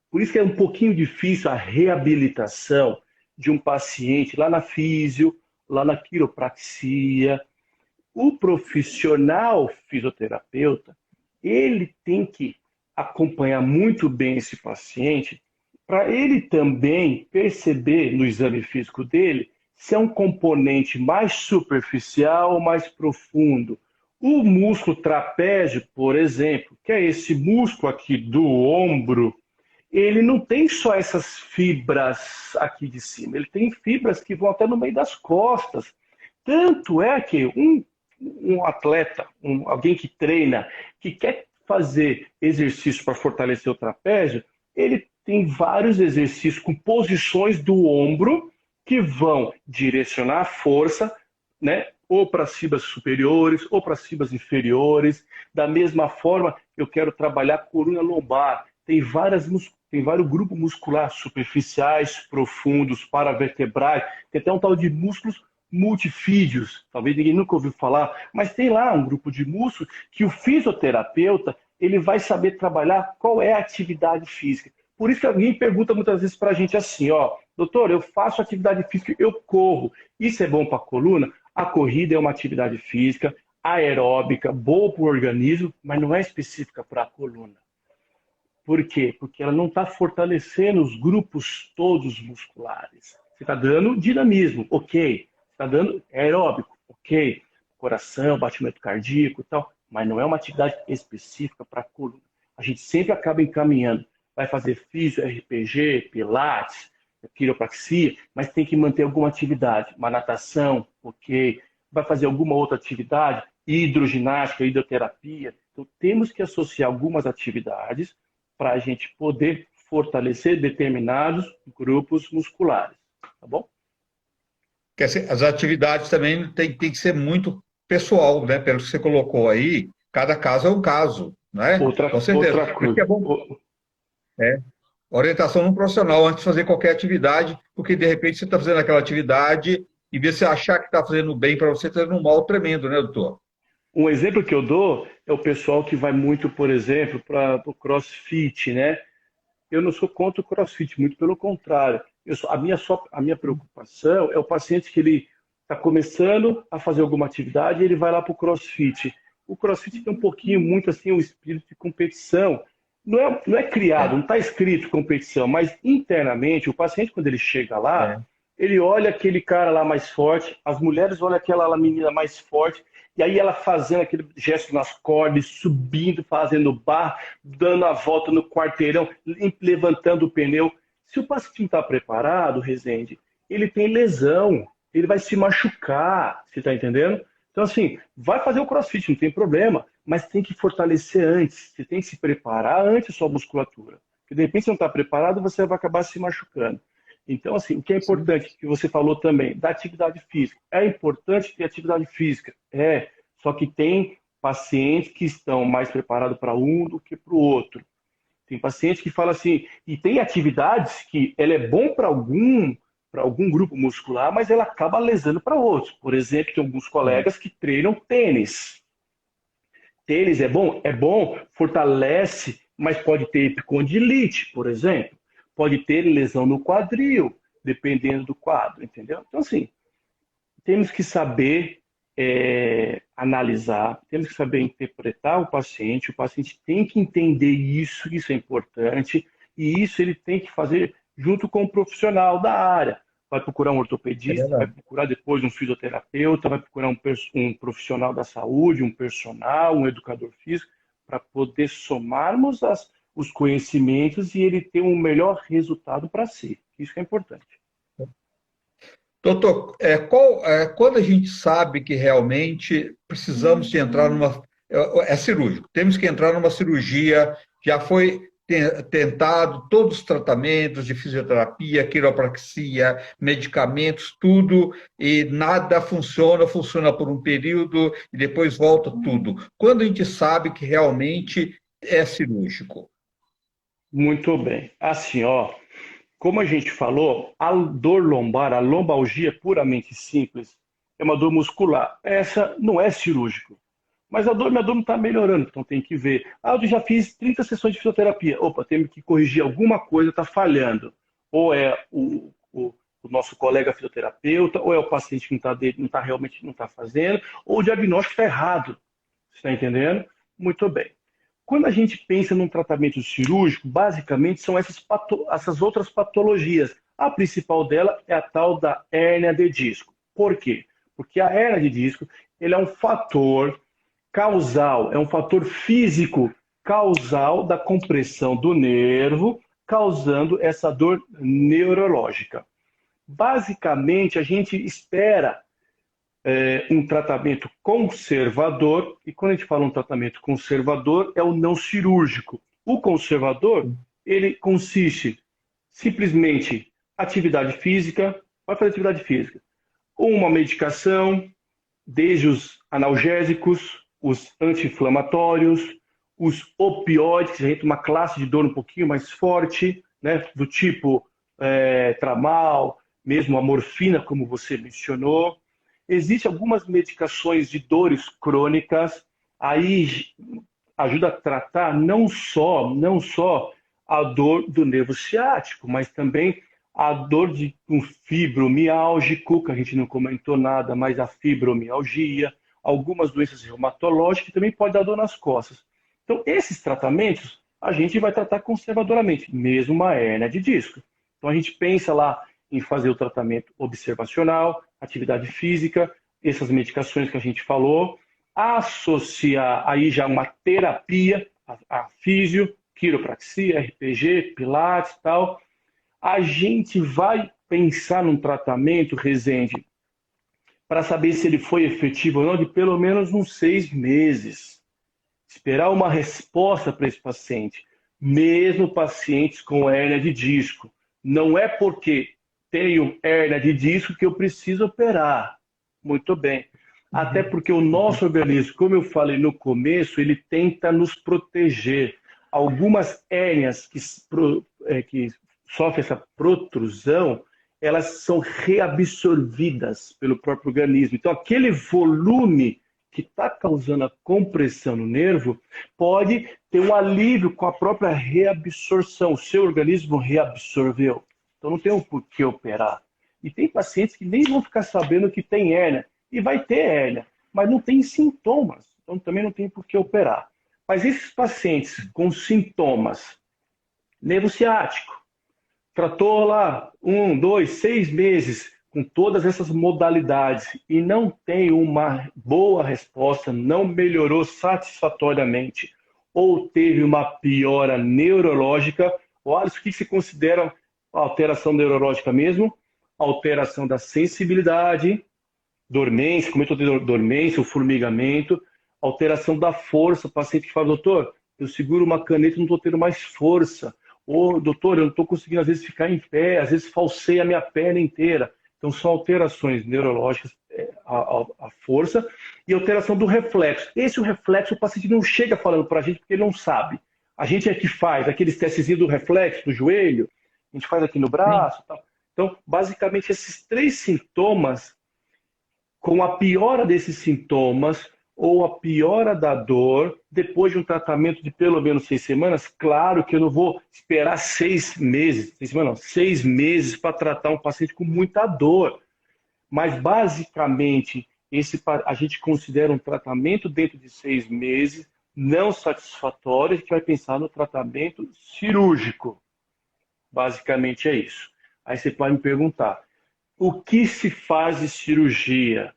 por isso que é um pouquinho difícil a reabilitação de um paciente lá na físio, lá na quiropraxia. O profissional fisioterapeuta, ele tem que acompanhar muito bem esse paciente para ele também perceber no exame físico dele se é um componente mais superficial ou mais profundo. O músculo trapézio, por exemplo, que é esse músculo aqui do ombro, ele não tem só essas fibras aqui de cima, ele tem fibras que vão até no meio das costas. Tanto é que um atleta, alguém que treina, que quer fazer exercício para fortalecer o trapézio, ele tem vários exercícios com posições do ombro que vão direcionar a força, né? Ou para as fibras superiores, ou para as fibras inferiores. Da mesma forma, eu quero trabalhar a coluna lombar. Tem vários grupos musculares superficiais, profundos, paravertebrais. Tem até um tal de músculos multifídios, talvez ninguém nunca ouviu falar, mas tem lá um grupo de músculos que o fisioterapeuta ele vai saber trabalhar qual é a atividade física. Por isso que alguém pergunta muitas vezes para a gente assim, ó, doutor, eu faço atividade física, eu corro, isso é bom para a coluna? A corrida é uma atividade física, aeróbica, boa para o organismo, mas não é específica para a coluna. Por quê? Porque ela não está fortalecendo os grupos todos musculares. Você está dando dinamismo, ok. Você está dando aeróbico, ok. Coração, batimento cardíaco e tal. Mas não é uma atividade específica para a coluna. A gente sempre acaba encaminhando. Vai fazer físio, RPG, pilates, quiropraxia, mas tem que manter alguma atividade. Uma natação, ok. Vai fazer alguma outra atividade, hidroginástica, hidroterapia. Então temos que associar algumas atividades para a gente poder fortalecer determinados grupos musculares, tá bom? Quer dizer, as atividades também tem que ser muito pessoal, né? Pelo que você colocou aí, cada caso é um caso, né? Com certeza. Outra Por isso que coisa. é bom, é, orientação no profissional antes de fazer qualquer atividade, porque de repente você está fazendo aquela atividade e você achar que está fazendo bem para você, está fazendo um mal tremendo, né, doutor? Um exemplo que eu dou é o pessoal que vai muito, por exemplo, para o CrossFit, né? Eu não sou contra o CrossFit, muito pelo contrário. A minha preocupação é o paciente que ele está começando a fazer alguma atividade e ele vai lá para o CrossFit. O CrossFit tem um pouquinho, muito assim, um espírito de competição. Não é criado, É, não está escrito competição, mas internamente, o paciente, quando ele chega lá, é. ele olha aquele cara lá mais forte, as mulheres olham aquela lá menina mais forte, e aí ela fazendo aquele gesto nas cordas, subindo, fazendo barra, dando a volta no quarteirão, levantando o pneu. Se o paciente não está preparado, Rezende, ele tem lesão, ele vai se machucar, você está entendendo? Então, assim, vai fazer o CrossFit, não tem problema, mas tem que fortalecer antes, você tem que se preparar antes da sua musculatura. Porque de repente você não está preparado, você vai acabar se machucando. Então, assim, o que é Sim. importante, que você falou também, da atividade física. É importante ter atividade física, só que tem pacientes que estão mais preparados para um do que para o outro. Tem paciente que fala assim, e tem atividades que ela é bom para algum grupo muscular, mas ela acaba lesando para outros. Por exemplo, tem alguns colegas que treinam tênis. Tênis é bom? É bom, fortalece, mas pode ter epicondilite, por exemplo. Pode ter lesão no quadril, dependendo do quadro, entendeu? Então, assim, temos que saber analisar, temos que saber interpretar o paciente tem que entender isso é importante, e isso ele tem que fazer junto com o profissional da área. Vai procurar um É ortopedista, vai verdade. procurar depois um fisioterapeuta, vai procurar um profissional da saúde, um personal, um educador físico, para poder somarmos os conhecimentos e ele ter um melhor resultado para si. Isso que é importante. Doutor, quando a gente sabe que realmente precisamos de entrar numa. É cirúrgico, temos que entrar numa cirurgia, já foi tentado todos os tratamentos de fisioterapia, quiropraxia, medicamentos, tudo, e nada funciona, funciona por um período e depois volta tudo. Quando a gente sabe que realmente é cirúrgico? Muito bem. Assim, ó, como a gente falou, a dor lombar, a lombalgia puramente simples, é uma dor muscular. Essa não é cirúrgico. Mas minha dor não está melhorando, então tem que ver. Ah, eu já fiz 30 sessões de fisioterapia. Opa, temos que corrigir alguma coisa, está falhando. Ou é o nosso colega fisioterapeuta, ou é o paciente que realmente não está fazendo, ou o diagnóstico está errado. Você está entendendo? Muito bem. Quando a gente pensa num tratamento cirúrgico, basicamente são essas outras patologias. A principal dela é a tal da hérnia de disco. Por quê? Porque a hérnia de disco ele é um fator causal, é um fator físico causal da compressão do nervo, causando essa dor neurológica. Basicamente, a gente espera um tratamento conservador, e quando a gente fala um tratamento conservador, é o não cirúrgico. O conservador, ele consiste simplesmente atividade física, vai fazer atividade física, uma medicação, desde os analgésicos, os anti-inflamatórios, os opioides, que a gente tem uma classe de dor um pouquinho mais forte, né, do tipo tramal, mesmo a morfina, como você mencionou. Existem algumas medicações de dores crônicas, aí ajuda a tratar não só a dor do nervo ciático, mas também a dor de um fibromiálgico, que a gente não comentou nada, mas a fibromialgia, algumas doenças reumatológicas que também pode dar dor nas costas. Então, esses tratamentos a gente vai tratar conservadoramente, mesmo uma hérnia de disco. Então, a gente pensa lá em fazer o tratamento observacional, atividade física, essas medicações que a gente falou, associar aí já uma terapia, a físio, quiropraxia, RPG, pilates e tal. A gente vai pensar num tratamento, Rezende, para saber se ele foi efetivo ou não, de pelo menos uns 6 meses. Esperar uma resposta para esse paciente, mesmo pacientes com hérnia de disco. Não é porque tenho hérnia de disco que eu preciso operar. Muito bem. Até porque o nosso organismo, como eu falei no começo, ele tenta nos proteger. Algumas hérnias que sofrem essa protrusão, elas são reabsorvidas pelo próprio organismo. Então, aquele volume que está causando a compressão no nervo pode ter um alívio com a própria reabsorção. O seu organismo reabsorveu. Então, não tem um porquê operar. E tem pacientes que nem vão ficar sabendo que tem hérnia. E vai ter hérnia, mas não tem sintomas. Então, também não tem por que operar. Mas esses pacientes com sintomas, nervo ciático, tratou lá 1, 2, 6 meses com todas essas modalidades e não tem uma boa resposta, não melhorou satisfatoriamente ou teve uma piora neurológica, olha, o que se considera alteração neurológica mesmo? Alteração da sensibilidade, dormência, como eu estou tendo dormência, o formigamento, alteração da força, o paciente que fala, doutor, eu seguro uma caneta e não estou tendo mais força. Ou, doutor, eu não estou conseguindo, às vezes, ficar em pé, às vezes falseia a minha perna inteira. Então, são alterações neurológicas, a força, e alteração do reflexo. Esse o reflexo, o paciente não chega falando para a gente porque ele não sabe. A gente é que faz aqueles testezinhos do reflexo, do joelho, a gente faz aqui no Sim. braço e tal. Então, basicamente, esses 3 sintomas, com a piora desses sintomas ou a piora da dor, depois de um tratamento de pelo menos 6 semanas, claro que eu não vou esperar 6 meses, 6 semanas não, 6 meses para tratar um paciente com muita dor. Mas, basicamente, a gente considera um tratamento dentro de 6 meses não satisfatório, a gente vai pensar no tratamento cirúrgico. Basicamente é isso. Aí você pode me perguntar, o que se faz de cirurgia?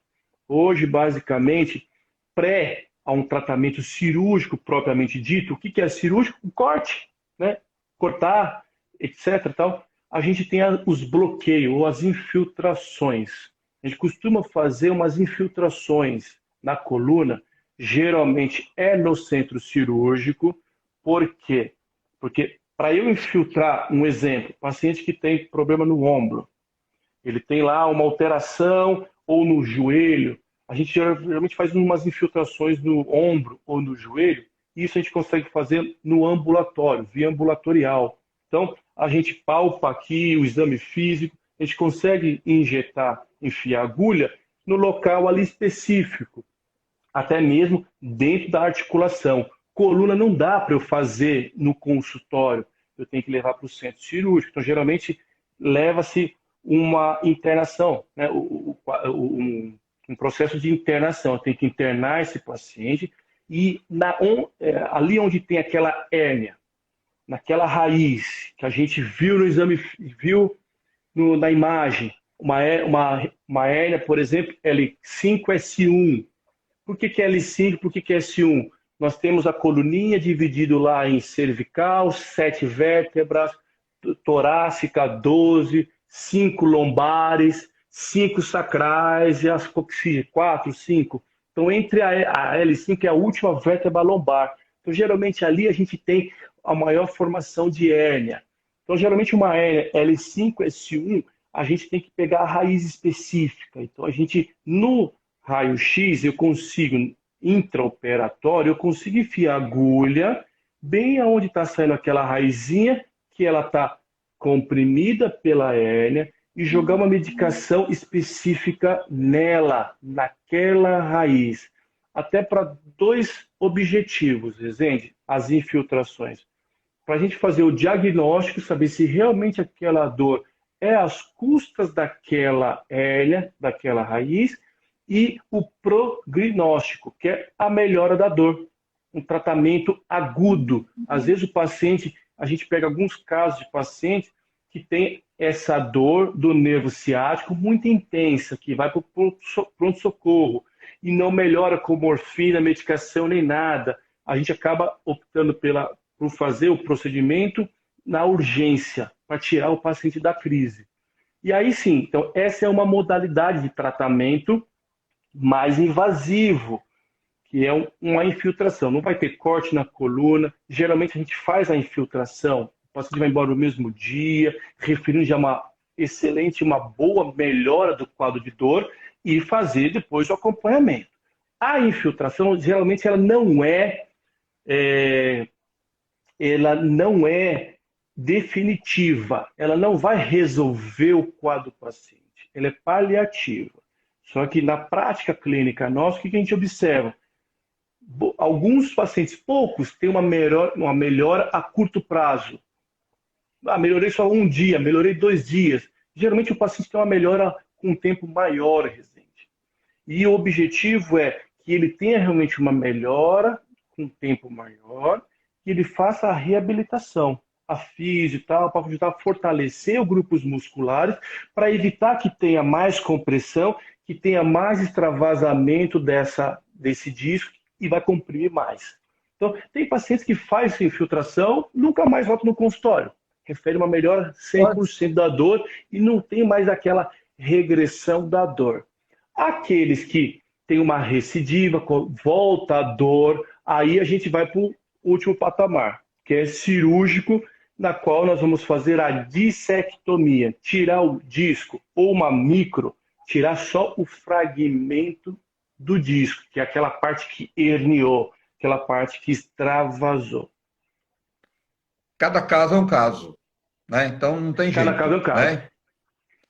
Hoje, basicamente, pré a um tratamento cirúrgico propriamente dito, o que é cirúrgico? O corte, né? Cortar, etc. Tal. A gente tem os bloqueios ou as infiltrações. A gente costuma fazer umas infiltrações na coluna, geralmente é no centro cirúrgico. Por quê? Porque para eu infiltrar, um exemplo, paciente que tem problema no ombro, ele tem lá uma alteração ou no joelho, a gente geralmente faz umas infiltrações no ombro ou no joelho, e isso a gente consegue fazer no ambulatório, via ambulatorial. Então, a gente palpa aqui o exame físico, a gente consegue injetar, enfiar agulha no local ali específico, até mesmo dentro da articulação. Coluna não dá para eu fazer no consultório, eu tenho que levar para o centro cirúrgico. Então, geralmente, leva-se uma internação, né? Um processo de internação. Eu tenho que internar esse paciente e ali onde tem aquela hérnia, naquela raiz que a gente viu no exame, viu na imagem, uma hérnia, por exemplo, L5-S1. Por que é L5? Por que é S1? Nós temos a coluninha dividido lá em cervical, 7 vértebras, torácica, 12, 5 lombares, 5 sacrais e as coxígeas, 4, 5. Então, entre a L5 é a última vértebra lombar. Então, geralmente, ali a gente tem a maior formação de hérnia. Então, geralmente, uma hérnia L5-S1, a gente tem que pegar a raiz específica. Então, a gente, no raio-x, eu consigo, intraoperatório, eu consigo enfiar a agulha bem aonde está saindo aquela raizinha, que ela está comprimida pela hérnia, e jogar uma medicação específica nela, naquela raiz. Até para 2 objetivos, Rezende, as infiltrações. Para a gente fazer o diagnóstico, saber se realmente aquela dor é às custas daquela hérnia, daquela raiz, e o prognóstico, que é a melhora da dor, um tratamento agudo. Às vezes o paciente, a gente pega alguns casos de pacientes que tem essa dor do nervo ciático muito intensa, que vai para o pronto-socorro e não melhora com morfina, medicação nem nada. A gente acaba optando por fazer o procedimento na urgência, para tirar o paciente da crise. E aí sim, então essa é uma modalidade de tratamento mais invasivo, que é uma infiltração. Não vai ter corte na coluna. Geralmente a gente faz a infiltração, o paciente vai embora no mesmo dia, referindo já uma excelente, uma boa melhora do quadro de dor e fazer depois o acompanhamento. A infiltração, geralmente, ela não é definitiva. Ela não vai resolver o quadro do paciente. Ela é paliativa. Só que na prática clínica nossa, o que a gente observa? Alguns pacientes, poucos, têm uma melhora a curto prazo. Melhorei só um dia, melhorei 2 dias. Geralmente o paciente tem uma melhora com um tempo maior, Rezende. E o objetivo é que ele tenha realmente uma melhora com um tempo maior, que ele faça a reabilitação, a físio e tal, para ajudar a fortalecer os grupos musculares, para evitar que tenha mais compressão, que tenha mais extravasamento desse disco e vai comprimir mais. Então, tem pacientes que fazem essa infiltração, nunca mais voltam no consultório. Refere uma melhora 100% da dor e não tem mais aquela regressão da dor. Aqueles que têm uma recidiva, volta a dor, aí a gente vai para o último patamar, que é cirúrgico, na qual nós vamos fazer a dissectomia, tirar o disco ou uma micro, tirar só o fragmento do disco, que é aquela parte que herniou, aquela parte que extravasou. cada caso é um caso, né? Então não tem Cada jeito, caso é um caso. né?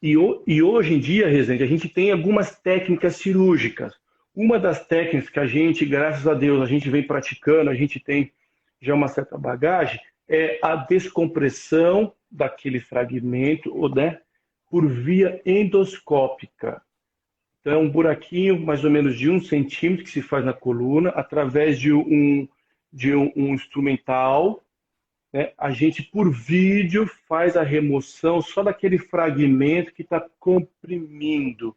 E hoje em dia, Rezende, a gente tem algumas técnicas cirúrgicas. Uma das técnicas que a gente, graças a Deus, a gente vem praticando, a gente tem já uma certa bagagem, é a descompressão daquele fragmento, né, por via endoscópica. Então, é um buraquinho mais ou menos de 1 centímetro que se faz na coluna, através de um instrumental, né? A gente, por vídeo, faz a remoção só daquele fragmento que está comprimindo.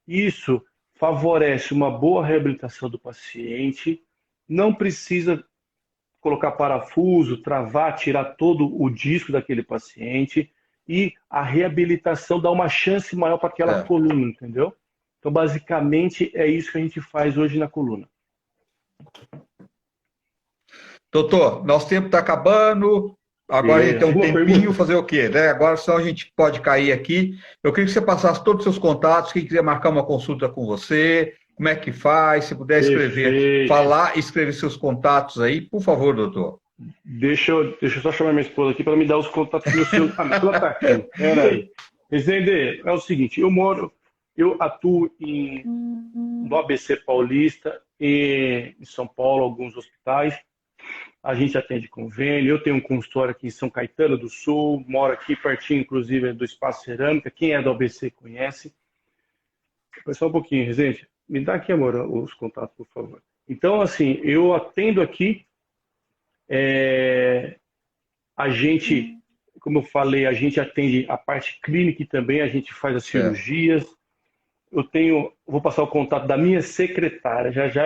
Isso favorece uma boa reabilitação do paciente, não precisa colocar parafuso, travar, tirar todo o disco daquele paciente, e a reabilitação dá uma chance maior para aquela É. coluna, entendeu? Então, basicamente, é isso que a gente faz hoje na coluna. Doutor, nosso tempo está acabando. Agora a gente tem um Alguma tempinho, pergunta? fazer o quê, né? Agora só a gente pode cair aqui. Eu queria que você passasse todos os seus contatos, quem quiser marcar uma consulta com você, como é que faz, se puder escrever, Perfeito. falar e escrever seus contatos aí, por favor, doutor. Deixa eu só chamar minha esposa aqui para me dar os contatos do meu celular. Ah, meu celular está aqui. Peraí. Rezende, é o seguinte, eu atuo no ABC Paulista e em São Paulo, alguns hospitais. A gente atende convênio. Eu tenho um consultório aqui em São Caetano do Sul, moro aqui pertinho, inclusive, do Espaço Cerâmica. Quem é do ABC conhece. Só um pouquinho, Rezende. Me dá aqui, amor, os contatos, por favor. Então, assim, eu atendo aqui. A gente, como eu falei, a gente atende a parte clínica também, a gente faz as Certo. cirurgias. Vou passar o contato da minha secretária. Já já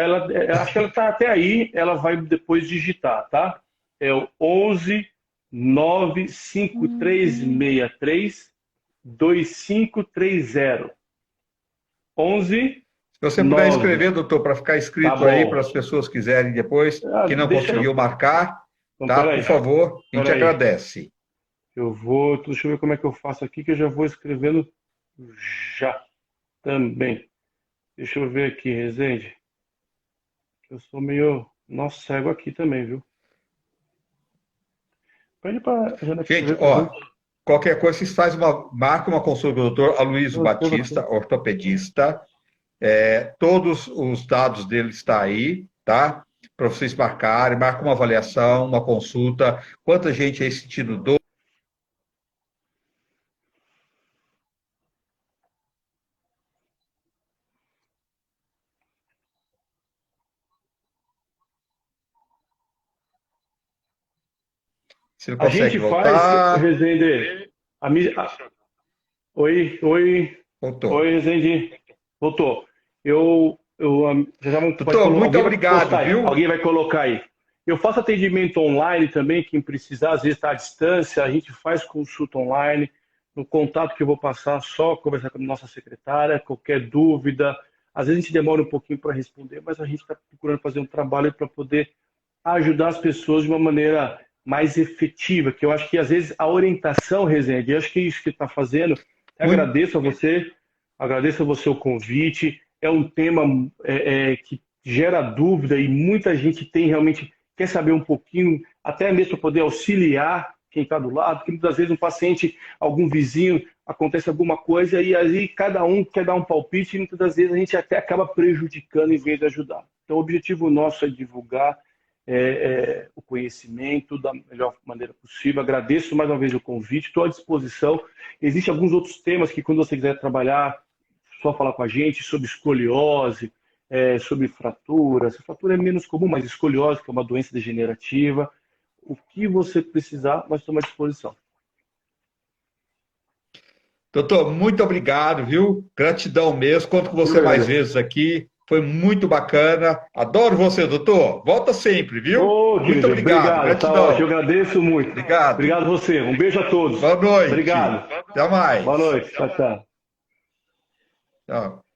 acho que ela está até aí, ela vai depois digitar, tá? É o 11 95363 2530. 11 Se você puder 9. escrever, doutor, para ficar Tá escrito aí, bom. para as pessoas quiserem depois, que não conseguiu marcar, Então, tá? peraí. Por favor, a gente Peraí. agradece. Deixa eu ver como é que eu faço aqui, que eu já vou escrevendo já também. Deixa eu ver aqui, Rezende. Eu sou meio nosso cego aqui também, viu? Pede para a Jana Gente, escrever pra ó, gente. qualquer coisa, vocês fazem marca uma consulta com o doutor Aloysio Eu escrevo Batista, aqui. ortopedista. Todos os dados dele estão aí, tá? Para vocês marcarem, marca uma avaliação, uma consulta. Quanta gente aí sentindo dor? Se ele A consegue gente faz, voltar. Rezende. Oi, Voltou. Rezende. Voltou. Já pode Doutor, muito alguém vai obrigado, postar aí. viu? Alguém vai colocar aí. Eu faço atendimento online também, quem precisar, às vezes está à distância, a gente faz consulta online. No contato que eu vou passar, só conversar com a nossa secretária, qualquer dúvida. Às vezes a gente demora um pouquinho para responder, mas a gente está procurando fazer um trabalho para poder ajudar as pessoas de uma maneira mais efetiva, que eu acho que às vezes a orientação, Rezende, eu acho que é isso que está fazendo. Agradeço a você o convite. É um tema que gera dúvida e muita gente realmente quer saber um pouquinho, até mesmo para poder auxiliar quem está do lado, porque muitas vezes um paciente, algum vizinho, acontece alguma coisa e aí cada um quer dar um palpite e muitas das vezes a gente até acaba prejudicando em vez de ajudar. Então o objetivo nosso é divulgar o conhecimento da melhor maneira possível. Agradeço mais uma vez o convite, estou à disposição. Existem alguns outros temas que quando você quiser trabalhar, só falar com a gente sobre escoliose, sobre fratura. Essa fratura é menos comum, mas escoliose, que é uma doença degenerativa. O que você precisar, nós estamos à disposição. Doutor, muito obrigado, viu? Gratidão mesmo. Conto com você mais vezes aqui. Foi muito bacana. Adoro você, doutor. Volta sempre, viu? Muito obrigado. Gratidão. Tá ótimo, eu agradeço muito. Obrigado. Obrigado a você. Um beijo a todos. Boa noite. Obrigado. Até mais. Boa noite. Tchau, tchau. Tchau.